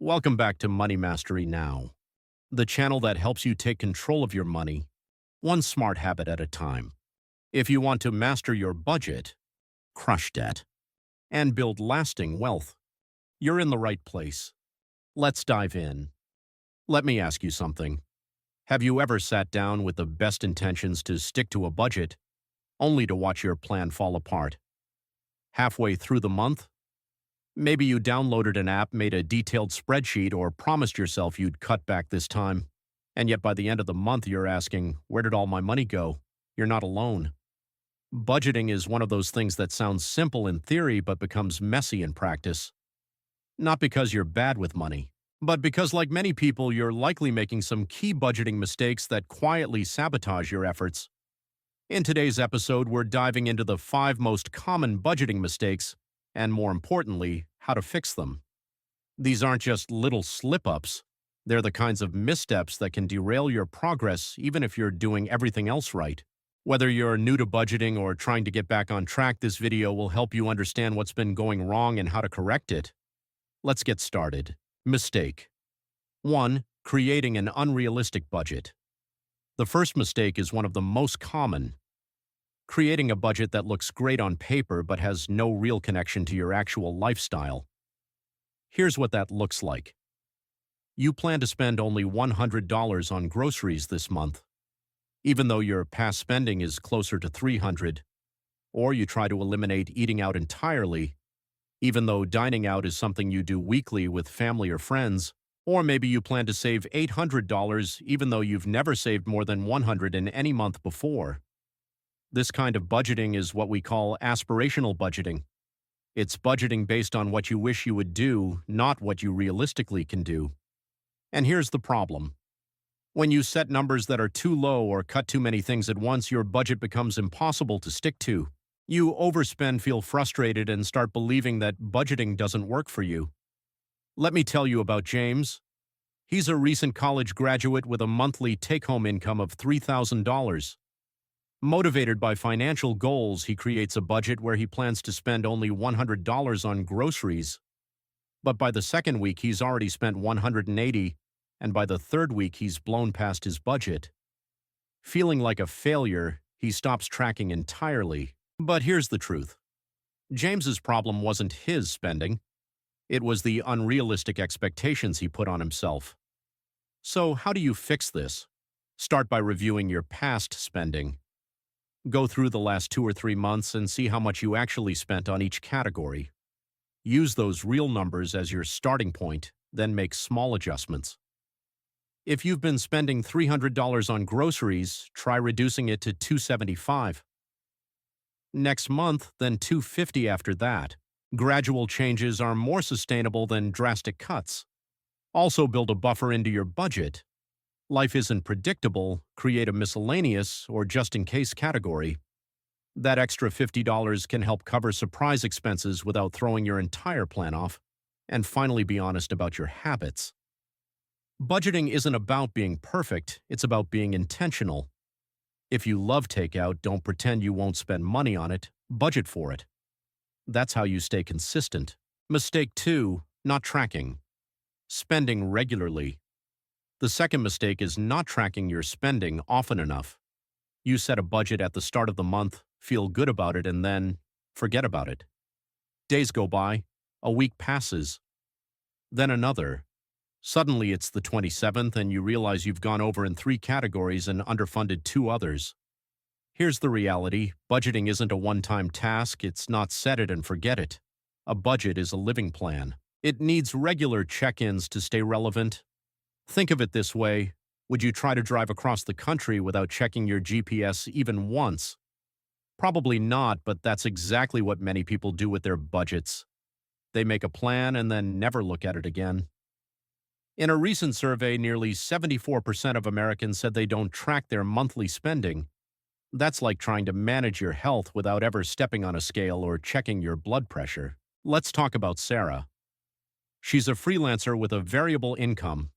Welcome back to Money Mastery Now, the channel that helps you take control of your money, one smart habit at a time. If you want to master your budget, crush debt, and build lasting wealth, you're in the right place. Let's dive in. Let me ask you something. Have you ever sat down with the best intentions to stick to a budget, only to watch your plan fall apart? Halfway through the month, maybe you downloaded an app, made a detailed spreadsheet, or promised yourself you'd cut back this time. And yet by the end of the month, you're asking, where did all my money go? You're not alone. Budgeting is one of those things that sounds simple in theory but becomes messy in practice. Not because you're bad with money, but because, like many people, you're likely making some key budgeting mistakes that quietly sabotage your efforts. In today's episode, we're diving into the 5 most common budgeting mistakes and, more importantly, how to fix them. These aren't just little slip-ups. They're the kinds of missteps that can derail your progress even if you're doing everything else right. Whether you're new to budgeting or trying to get back on track, this video will help you understand what's been going wrong and how to correct it. Let's get started. Mistake 1. Creating an unrealistic budget. The first mistake is one of the most common. Creating a budget that looks great on paper but has no real connection to your actual lifestyle. Here's what that looks like. You plan to spend only $100 on groceries this month, even though your past spending is closer to $300. Or you try to eliminate eating out entirely, even though dining out is something you do weekly with family or friends. Or maybe you plan to save $800 even though you've never saved more than $100 in any month before. This kind of budgeting is what we call aspirational budgeting. It's budgeting based on what you wish you would do, not what you realistically can do. And here's the problem. When you set numbers that are too low or cut too many things at once, your budget becomes impossible to stick to. You overspend, feel frustrated, and start believing that budgeting doesn't work for you. Let me tell you about James. He's a recent college graduate with a monthly take-home income of $3,000. Motivated by financial goals, he creates a budget where he plans to spend only $100 on groceries. But by the second week, he's already spent $180, and by the third week, he's blown past his budget. Feeling like a failure, he stops tracking entirely. But here's the truth. James's problem wasn't his spending. It was the unrealistic expectations he put on himself. So how do you fix this? Start by reviewing your past spending. Go through the last 2 or 3 months and see how much you actually spent on each category. Use those real numbers as your starting point, then make small adjustments. If you've been spending $300 on groceries, try reducing it to $275. Next month, then $250 after that. Gradual changes are more sustainable than drastic cuts. Also build a buffer into your budget. Life isn't predictable, create a miscellaneous or just-in-case category. That extra $50 can help cover surprise expenses without throwing your entire plan off. And finally, be honest about your habits. Budgeting isn't about being perfect, it's about being intentional. If you love takeout, don't pretend you won't spend money on it, budget for it. That's how you stay consistent. Mistake 2, not tracking. Spending regularly. The second mistake is not tracking your spending often enough. You set a budget at the start of the month, feel good about it, and then forget about it. Days go by, a week passes, then another. Suddenly it's the 27th and you realize you've gone over in 3 categories and underfunded 2 others. Here's the reality. Budgeting isn't a one-time task. It's not set it and forget it. A budget is a living plan. It needs regular check-ins to stay relevant. Think of it this way. Would you try to drive across the country without checking your GPS even once? Probably not, but that's exactly what many people do with their budgets. They make a plan and then never look at it again. In a recent survey, nearly 74% of Americans said they don't track their monthly spending. That's like trying to manage your health without ever stepping on a scale or checking your blood pressure. Let's talk about Sarah. She's a freelancer with a variable income.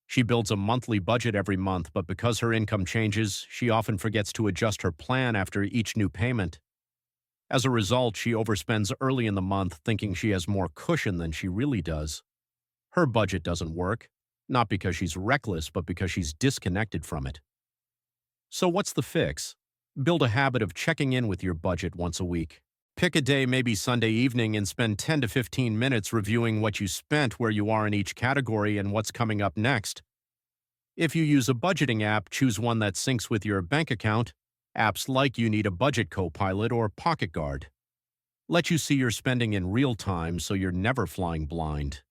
She builds a monthly budget every month, but because her income changes, she often forgets to adjust her plan after each new payment. As a result, she overspends early in the month, thinking she has more cushion than she really does. Her budget doesn't work, not because she's reckless, but because she's disconnected from it. So what's the fix? Build a habit of checking in with your budget once a week. Pick a day, maybe Sunday evening, and spend 10 to 15 minutes reviewing what you spent, where you are in each category, and what's coming up next. If you use a budgeting app, choose one that syncs with your bank account. Apps like You Need a Budget Copilot or Pocket Guard let you see your spending in real time so you're never flying blind.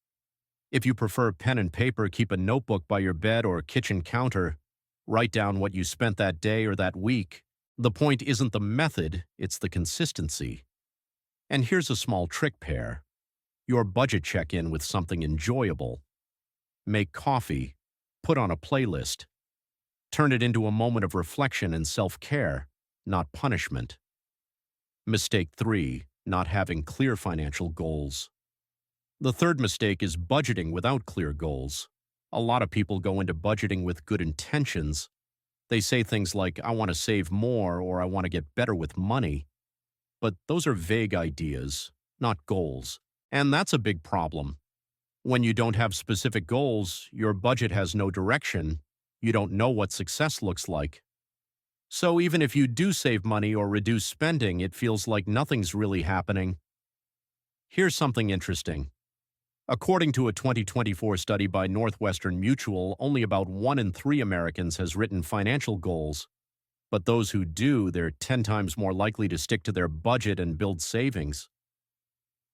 If you prefer pen and paper, keep a notebook by your bed or kitchen counter. Write down what you spent that day or that week. The point isn't the method, it's the consistency. And here's a small trick pair. Your budget check-in with something enjoyable. Make coffee. Put on a playlist. Turn it into a moment of reflection and self-care, not punishment. Mistake 3. Not having clear financial goals. The third mistake is budgeting without clear goals. A lot of people go into budgeting with good intentions. They say things like, I want to save more or I want to get better with money. But those are vague ideas, not goals. And that's a big problem. When you don't have specific goals, your budget has no direction. You don't know what success looks like. So even if you do save money or reduce spending, it feels like nothing's really happening. Here's something interesting. According to a 2024 study by Northwestern Mutual, only about 1 in 3 Americans has written financial goals. But those who do, they're 10 times more likely to stick to their budget and build savings.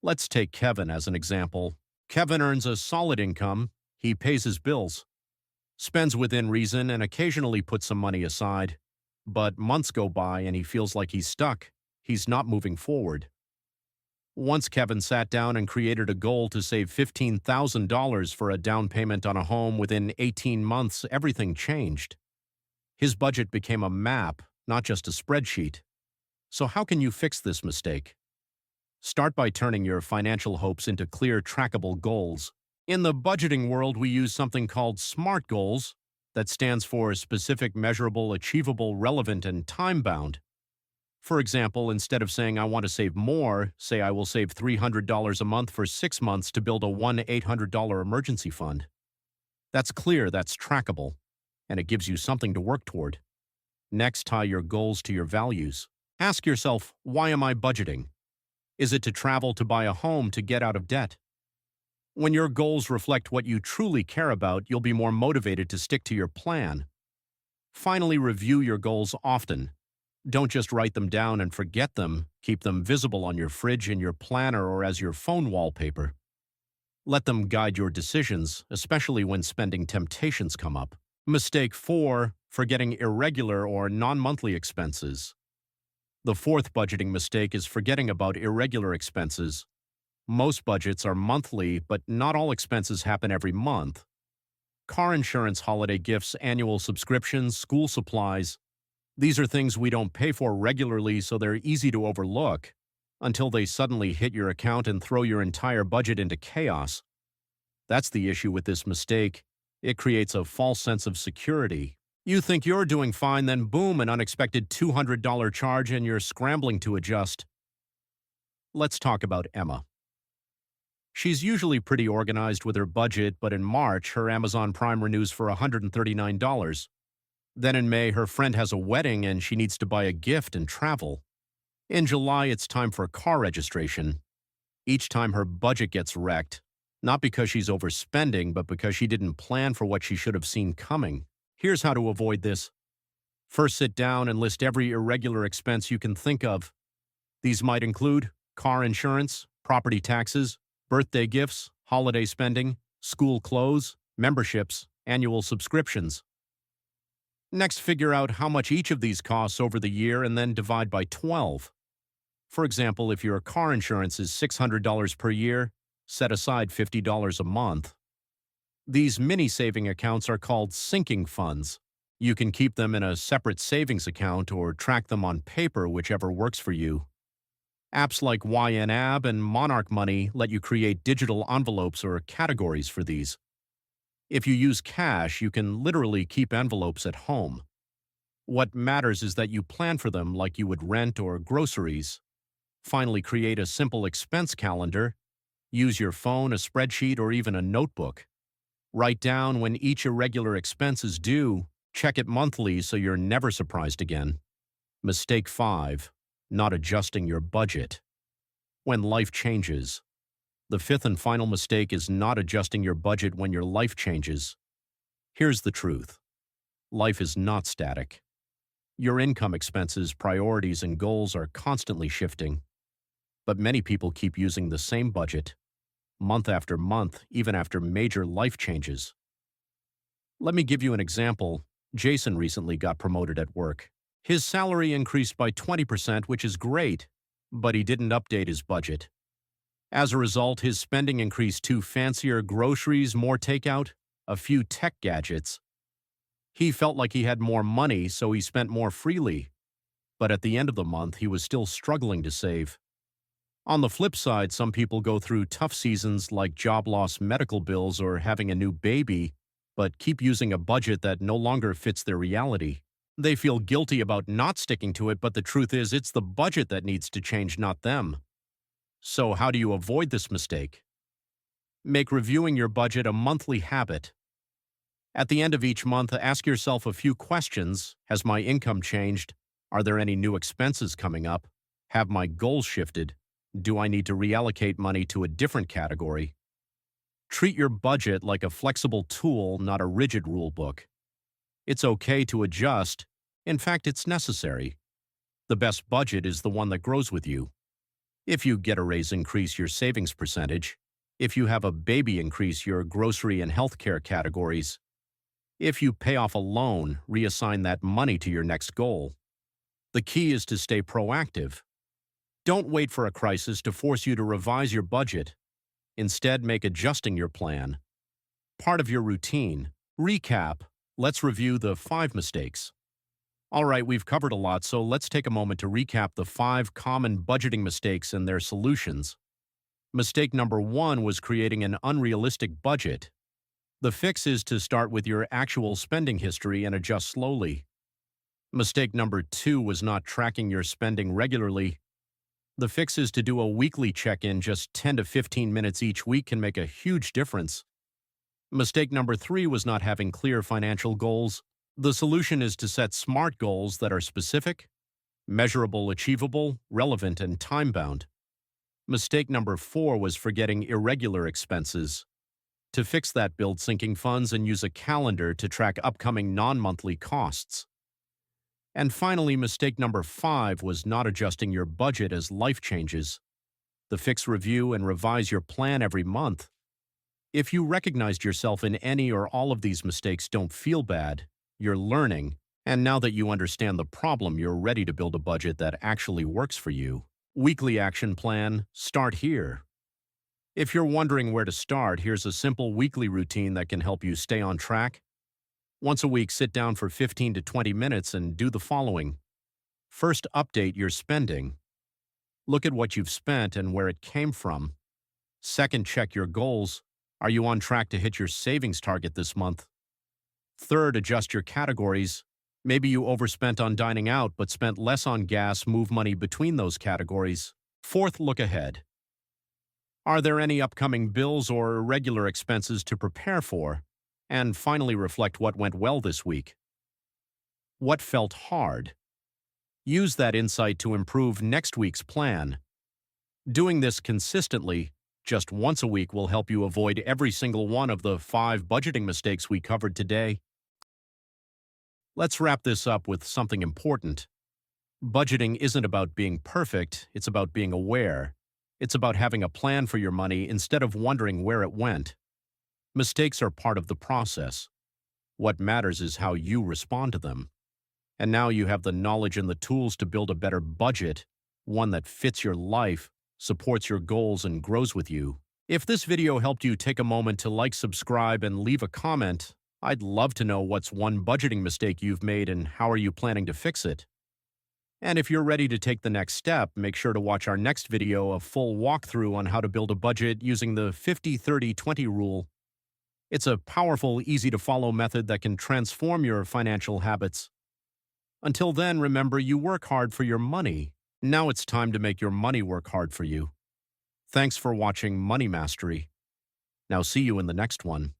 Let's take Kevin as an example. Kevin earns a solid income. He pays his bills, spends within reason, and occasionally puts some money aside. But months go by and he feels like he's stuck. He's not moving forward. Once Kevin sat down and created a goal to save $15,000 for a down payment on a home within 18 months, everything changed. His budget became a map, not just a spreadsheet. So how can you fix this mistake? Start by turning your financial hopes into clear, trackable goals. In the budgeting world, we use something called SMART goals. That stands for specific, measurable, achievable, relevant, and time-bound. For example, instead of saying I want to save more, say I will save $300 a month for 6 months to build a $1-800 emergency fund. That's clear, that's trackable, and it gives you something to work toward. Next, tie your goals to your values. Ask yourself, why am I budgeting? Is it to travel, to buy a home, to get out of debt? When your goals reflect what you truly care about, you'll be more motivated to stick to your plan. Finally, review your goals often. Don't just write them down and forget them. Keep them visible on your fridge, in your planner, or as your phone wallpaper. Let them guide your decisions, especially when spending temptations come up. Mistake 4. Forgetting irregular or non-monthly expenses. The fourth budgeting mistake is forgetting about irregular expenses. Most budgets are monthly, but not all expenses happen every month. Car insurance, holiday gifts, annual subscriptions, school supplies. These are things we don't pay for regularly, so they're easy to overlook until they suddenly hit your account and throw your entire budget into chaos. That's the issue with this mistake. It creates a false sense of security. You think you're doing fine, then boom, an unexpected $200 charge and you're scrambling to adjust. Let's talk about Emma. She's usually pretty organized with her budget, but in March, her Amazon Prime renews for $139. Then in May, her friend has a wedding and she needs to buy a gift and travel. In July, it's time for car registration. Each time her budget gets wrecked, not because she's overspending, but because she didn't plan for what she should have seen coming. Here's how to avoid this. First, sit down and list every irregular expense you can think of. These might include car insurance, property taxes, birthday gifts, holiday spending, school clothes, memberships, annual subscriptions. Next, figure out how much each of these costs over the year and then divide by 12. For example, if your car insurance is $600 per year, set aside $50 a month. These mini-saving accounts are called sinking funds. You can keep them in a separate savings account or track them on paper, whichever works for you. Apps like YNAB and Monarch Money let you create digital envelopes or categories for these. If you use cash, you can literally keep envelopes at home. What matters is that you plan for them like you would rent or groceries. Finally, create a simple expense calendar. Use your phone, a spreadsheet, or even a notebook. Write down when each irregular expense is due. Check it monthly so you're never surprised again. Mistake 5. Not adjusting your budget. When life changes. The fifth and final mistake is not adjusting your budget when your life changes. Here's the truth. Life is not static. Your income, expenses, priorities, and goals are constantly shifting. But many people keep using the same budget, month after month, even after major life changes. Let me give you an example. Jason recently got promoted at work. His salary increased by 20%, which is great, but he didn't update his budget. As a result, his spending increased to fancier groceries, more takeout, a few tech gadgets. He felt like he had more money, so he spent more freely. But at the end of the month, he was still struggling to save. On the flip side, some people go through tough seasons like job loss, medical bills, or having a new baby, but keep using a budget that no longer fits their reality. They feel guilty about not sticking to it, but the truth is it's the budget that needs to change, not them. So how do you avoid this mistake? Make reviewing your budget a monthly habit. At the end of each month, ask yourself a few questions. Has my income changed? Are there any new expenses coming up? Have my goals shifted? Do I need to reallocate money to a different category? Treat your budget like a flexible tool, not a rigid rule book. It's okay to adjust. In fact, it's necessary. The best budget is the one that grows with you. If you get a raise, increase your savings percentage. If you have a baby, increase your grocery and healthcare categories. If you pay off a loan, reassign that money to your next goal. The key is to stay proactive. Don't wait for a crisis to force you to revise your budget. Instead, make adjusting your plan part of your routine. Recap. Let's review the 5 mistakes. All right, we've covered a lot, so let's take a moment to recap the 5 common budgeting mistakes and their solutions. Mistake number 1 was creating an unrealistic budget. The fix is to start with your actual spending history and adjust slowly. Mistake number 2 was not tracking your spending regularly. The fix is to do a weekly check-in. Just 10 to 15 minutes each week can make a huge difference. Mistake number 3 was not having clear financial goals. The solution is to set SMART goals that are specific, measurable, achievable, relevant, and time-bound. Mistake number 4 was forgetting irregular expenses. To fix that, build sinking funds and use a calendar to track upcoming non-monthly costs. And finally, mistake number 5 was not adjusting your budget as life changes. The fix: review and revise your plan every month. If you recognized yourself in any or all of these mistakes, don't feel bad. You're learning, and now that you understand the problem, you're ready to build a budget that actually works for you. Weekly action plan: start here. If you're wondering where to start, here's a simple weekly routine that can help you stay on track. Once a week, sit down for 15 to 20 minutes and do the following. First, update your spending. Look at what you've spent and where it came from. Second, check your goals. Are you on track to hit your savings target this month? Third, adjust your categories. Maybe you overspent on dining out but spent less on gas. Move money between those categories. Fourth, look ahead. Are there any upcoming bills or irregular expenses to prepare for? And finally, reflect what went well this week. What felt hard? Use that insight to improve next week's plan. Doing this consistently, just once a week, will help you avoid every single one of the 5 budgeting mistakes we covered today. Let's wrap this up with something important. Budgeting isn't about being perfect, it's about being aware. It's about having a plan for your money instead of wondering where it went. Mistakes are part of the process. What matters is how you respond to them. And now you have the knowledge and the tools to build a better budget, one that fits your life, supports your goals, and grows with you. If this video helped you, take a moment to like, subscribe, and leave a comment. I'd love to know what's one budgeting mistake you've made and how are you planning to fix it. And if you're ready to take the next step, make sure to watch our next video, a full walkthrough on how to build a budget using the 50-30-20 rule. It's a powerful, easy-to-follow method that can transform your financial habits. Until then, remember, you work hard for your money. Now it's time to make your money work hard for you. Thanks for watching Money Mastery. Now see you in the next one.